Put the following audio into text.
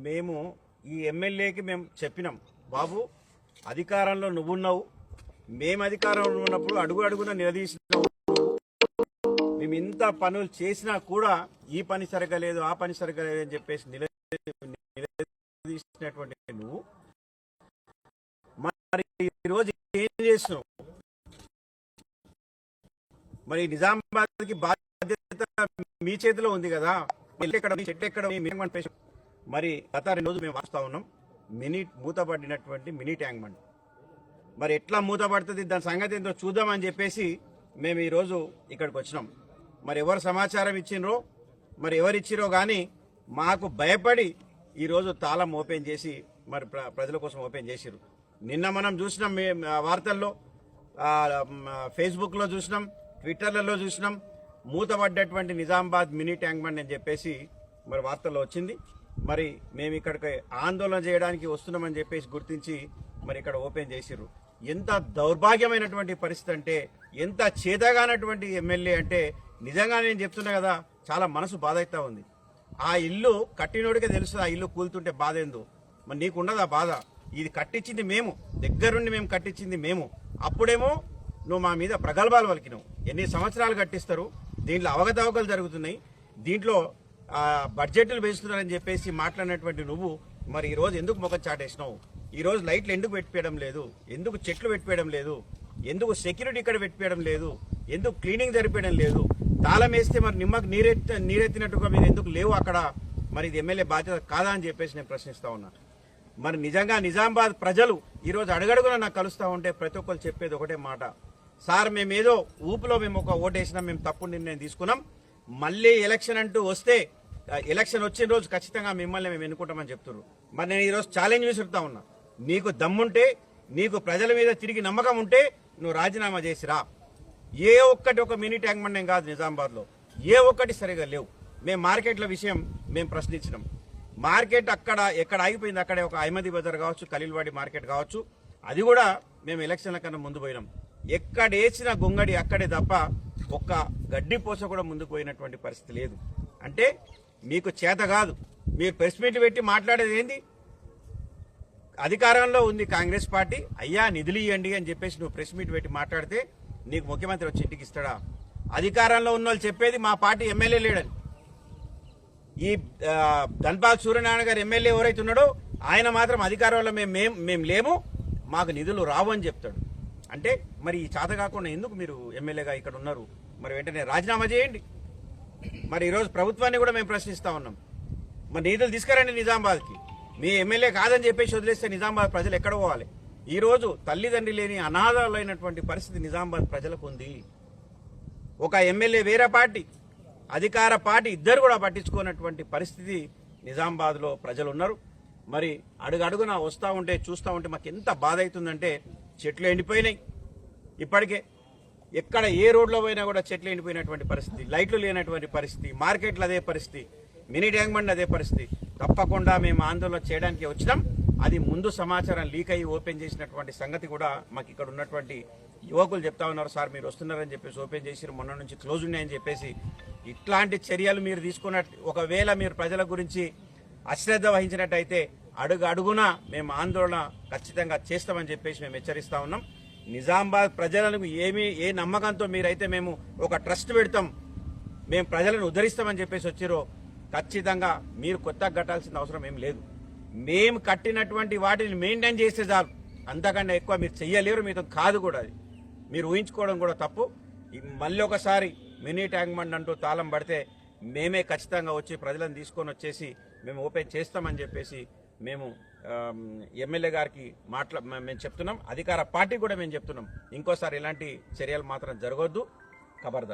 మేము ఈ ఎమ్మెల్యేకి మేము చెప్పినాం, బాబు అధికారంలో నువ్వున్నావు, మేము అధికారంలో ఉన్నప్పుడు అడుగు అడుగున నిలదీసినావు, మేము ఇంత పనులు చేసినా కూడా ఈ పని సరిగా లేదు ఆ పని సరిగా లేదు అని చెప్పేసి నిలదీసినటువంటి నువ్వు మరి ఈరోజు ఏం చేస్తున్నావు? మరి నిజామాబాద్కి బాధ్యత మీ చేతిలో ఉంది కదా, చెట్టు ఎక్కడ మరి గత 2 రోజులు మేము వస్తా ఉన్నాం. మూతపడినటువంటి మినీ ట్యాంక్ బండ్ మరి ఎట్లా మూతపడుతుంది, దాని సంగతి ఏంటో చూద్దామని చెప్పేసి మేము ఈరోజు ఇక్కడికి వచ్చినాం. మరి ఎవరు సమాచారం ఇచ్చినరో మరి ఎవరిచ్చిరో కానీ మాకు భయపడి ఈరోజు తాళం ఓపెన్ చేసి మరి ప్రజల కోసం ఓపెన్ చేసిరు. నిన్న మనం చూసినాం, వార్తల్లో ఫేస్బుక్లో చూసినాం, ట్విట్టర్లలో చూసినాం, మూతపడ్డటువంటి నిజామాబాద్ మినీ ట్యాంక్ బండ్ అని చెప్పేసి మరి వార్తల్లో వచ్చింది. మరి మేము ఇక్కడికి ఆందోళన చేయడానికి వస్తున్నామని చెప్పేసి గుర్తించి మరి ఇక్కడ ఓపెన్ చేసిర్రు. ఎంత దౌర్భాగ్యమైనటువంటి పరిస్థితి అంటే, ఎంత చేతగానటువంటి ఎమ్మెల్యే అంటే నిజంగా నేను చెప్తున్నా కదా, చాలా మనసు బాధ అవుతా ఉంది. ఆ ఇల్లు కట్టినోడికే తెలుస్తుంది ఆ ఇల్లు కూలుతుంటే బాధ ఏందో. మరి నీకున్నది ఆ బాధ. ఇది కట్టించింది మేము, దగ్గరుండి మేము కట్టించింది మేము. అప్పుడేమో నువ్వు మా మీద ప్రగల్భాలు పలికినావు. ఎన్ని సంవత్సరాలు కట్టిస్తారు, దీంట్లో అవకతవకలు జరుగుతున్నాయి, దీంట్లో బడ్జెట్లు పెంచుతున్నారని చెప్పేసి మాట్లాడినటువంటి నువ్వు మరి ఈరోజు ఎందుకు ముఖం చాటేసినావు? ఈరోజు లైట్లు ఎందుకు పెట్టిపోయడం లేదు? ఎందుకు చెట్లు పెట్టిపోయడం లేదు? ఎందుకు సెక్యూరిటీ ఇక్కడ పెట్టిపోయడం లేదు? ఎందుకు క్లీనింగ్ జరిపేయడం లేదు? తాళం వేస్తే మరి నిమ్మకు నీరెత్తినట్టుగా మీరు ఎందుకు లేవు అక్కడ? మరి ఇది ఎమ్మెల్యే బాధ్యత కాదా అని చెప్పేసి నేను ప్రశ్నిస్తా ఉన్నా. మరి నిజంగా నిజామాబాద్ ప్రజలు ఈరోజు అడుగడుగున నాకు కలుస్తూ ఉంటే ప్రతి ఒక్కరు చెప్పేది ఒకటే మాట, సార్ మేమేదో ఊపులో మేము ఒక ఓటేసినాం, మేము తప్పు నిర్ణయం తీసుకున్నాం, మళ్ళీ ఎలక్షన్ అంటూ వస్తే ఎలక్షన్ వచ్చిన రోజు ఖచ్చితంగా మిమ్మల్ని మేము ఎన్నుకుంటామని చెప్తున్నారు. మరి నేను ఈరోజు ఛాలెంజ్ విసురుతా ఉన్నా, నీకు దమ్ముంటే, నీకు ప్రజల మీద తిరిగి నమ్మకం ఉంటే నువ్వు రాజీనామా చేసిరా. ఏ ఒక్కటి ఒక మినీ ట్యాంక్ బండ్ కాదు నిజామాబాద్లో, ఏ ఒక్కటి సరిగా లేవు. మేము మార్కెట్ల విషయం మేము ప్రశ్నించినాం. మార్కెట్ అక్కడ ఎక్కడ ఆగిపోయింది, అక్కడే ఒక అహ్మదీ బజార్ కావచ్చు, ఖలీల్వాడి మార్కెట్ కావచ్చు, అది కూడా మేము ఎలక్షన్ల కన్నా ముందు పోయినాం. ఎక్కడేసిన గొంగడి అక్కడే తప్ప ఒక్క గడ్డి పోస కూడా ముందుకు పోయినటువంటి పరిస్థితి లేదు. అంటే మీకు చేత కాదు. మీరు ప్రెస్ మీట్ పెట్టి మాట్లాడేది ఏంది? అధికారంలో ఉంది కాంగ్రెస్ పార్టీ, అయ్యా నిధులు ఇవ్వండి అని చెప్పేసి నువ్వు ప్రెస్ మీట్ పెట్టి మాట్లాడితే నీకు ముఖ్యమంత్రి వచ్చి ఇంటికి ఇస్తాడా? అధికారంలో ఉన్న వాళ్ళు చెప్పేది మా పార్టీ ఎమ్మెల్యే లేడని. ఈ ధన్పాల్ సూర్యనారాయణ గారు ఎమ్మెల్యే ఎవరైతే ఉన్నాడో ఆయన మాత్రం అధికారంలో మేము లేము, మాకు నిధులు రావు అని చెప్తాడు. అంటే మరి ఈ చేత కాకుండా ఎందుకు మీరు ఎమ్మెల్యేగా ఇక్కడ ఉన్నారు? మరి వెంటనే రాజీనామా చేయండి. మరి ఈరోజు ప్రభుత్వాన్ని కూడా మేము ప్రశ్నిస్తా ఉన్నాం, మరి నిధులు తీసుకురండి నిజామాబాద్కి. మీ ఎమ్మెల్యే కాదని చెప్పేసి వదిలేస్తే నిజామాబాద్ ప్రజలు ఎక్కడ పోవాలి? ఈరోజు తల్లిదండ్రి లేని అనాథలైనటువంటి పరిస్థితి నిజామాబాద్ ప్రజలకు ఉంది. ఒక ఎమ్మెల్యే వేరే పార్టీ, అధికార పార్టీ ఇద్దరు కూడా పట్టించుకున్నటువంటి పరిస్థితి నిజామాబాద్లో ప్రజలు ఉన్నారు. మరి అడుగడుగున వస్తూ ఉంటే చూస్తూ ఉంటే మాకు ఎంత బాధ అవుతుందంటే, చెట్లు ఎండిపోయినాయి ఇప్పటికే, ఎక్కడ ఏ రోడ్లో పోయినా కూడా చెట్లు ఎండిపోయినటువంటి పరిస్థితి, లైట్లు లేనటువంటి పరిస్థితి, మార్కెట్లు అదే పరిస్థితి, మినీ ట్యాంక్ బండ్ అదే పరిస్థితి. తప్పకుండా మేము ఆందోళన చేయడానికి వచ్చినాం. అది ముందు సమాచారం లీక్ అయ్యి ఓపెన్ చేసినటువంటి సంగతి కూడా మాకు ఇక్కడ ఉన్నటువంటి యువకులు చెప్తా ఉన్నారు. సార్ మీరు వస్తున్నారని చెప్పేసి ఓపెన్ చేసి మొన్న నుంచి క్లోజ్ ఉన్నాయని చెప్పేసి. ఇట్లాంటి చర్యలు మీరు తీసుకున్నట్టు, ఒకవేళ మీరు ప్రజల గురించి అశ్రద్ధ వహించినట్టయితే అడుగున మేము ఆందోళన ఖచ్చితంగా చేస్తామని చెప్పేసి మేము హెచ్చరిస్తా ఉన్నాం. నిజామాబాద్ ప్రజలకు ఏ నమ్మకంతో మీరైతే మేము ఒక ట్రస్ట్ పెడతాం, మేము ప్రజలను ఉద్ధరిస్తామని చెప్పేసి వచ్చిరో, ఖచ్చితంగా మీరు కొత్తగా కట్టాల్సిన అవసరం ఏం లేదు. మేము కట్టినటువంటి వాటిని మెయింటైన్ చేస్తే చాలు, అంతకన్నా ఎక్కువ మీరు చెయ్యలేరు, మీతో కాదు కూడా. అది మీరు ఊహించుకోవడం కూడా తప్పు. మళ్ళీ ఒకసారి మినీ ట్యాంక్ బండ్ అంటూ తాళం పడితే మేమే ఖచ్చితంగా వచ్చి ప్రజలను తీసుకొని వచ్చేసి మేము ఓపెన్ చేస్తామని చెప్పేసి మేము ఎమ్మెల్యే గారికి మేము చెప్తున్నాం. అధికార పార్టీ కూడా మేము చెప్తున్నాం, ఇంకోసారి ఇలాంటి చర్యలు మాత్రం జరగొద్దు, ఖబర్దార్.